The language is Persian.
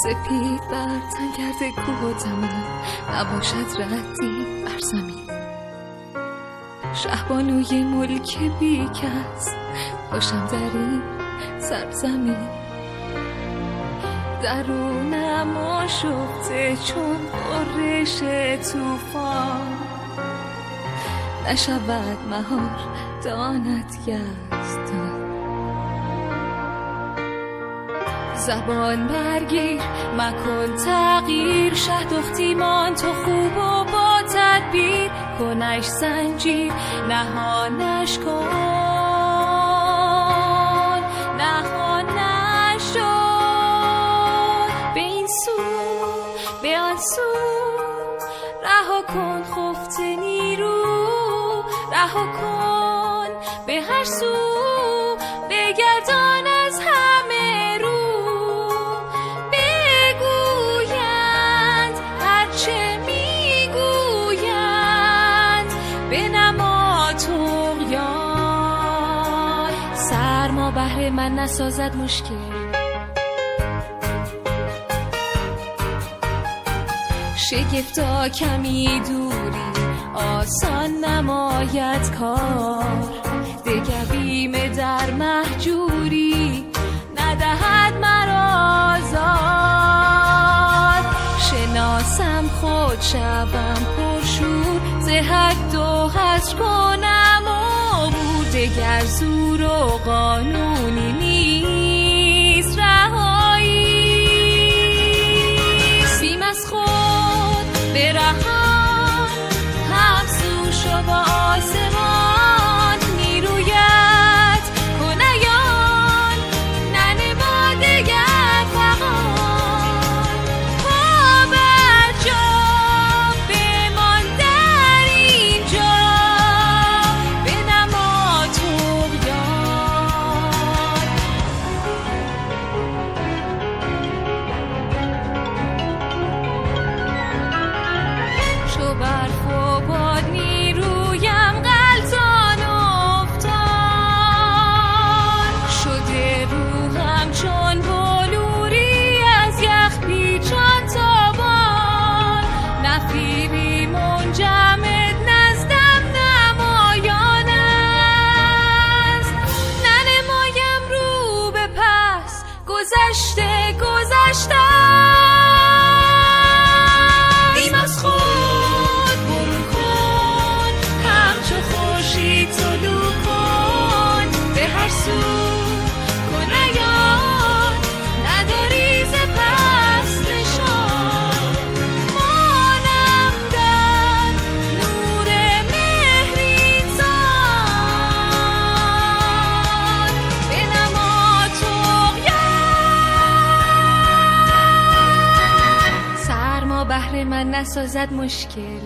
سپید بر تن کرده کوه و دمن، نباشد ردی بر زمین. شهبانوی ملک بی کس باشم در این سرزمین. درونم آشفته چون غرش طوفان، نشود مهار داند یزدان. زبان برگیر مکن تغییر، شه دختیمان تو خوب و با تدبیر. کنش زنجیر نهانش کن، نهانش شد. به این سو به آن سو رها کن خفته نیرو، رها کن به هر سو بگردان از همه رو. بگویند هرچه میگویند بنما طغیان. سرما بهر من نسازد مشکل، شگفتا کمی دوری آسان نماید کار. دگر بیم در مهجوری ندهد مرا زار. شناسم خود شوم پرشور، ز حد و حصر کنم عبور. دگر زور و قانونی نیست رهایی. سیم از خود برهان، همسو شو با آسمان. نیرویت کنیان ننما دگر فغان. پا بر جا بمان در اینجا، بنما طغیان. چو برف و باد نیرویم غلطان افتان. شده روحم چون بلوری از یخ پیچان تابان. نفیری منجمد نزدم نمایان است. ننمایم رو به پس، گذشته گذشتم. بیم از خود برون کن، همچو خورشید طلوع کن. به هر سو کنیان نداری ز پس نشان. مانم در نور مهریزان، بنما طغیان. سرما بهر من نسازد مشکل،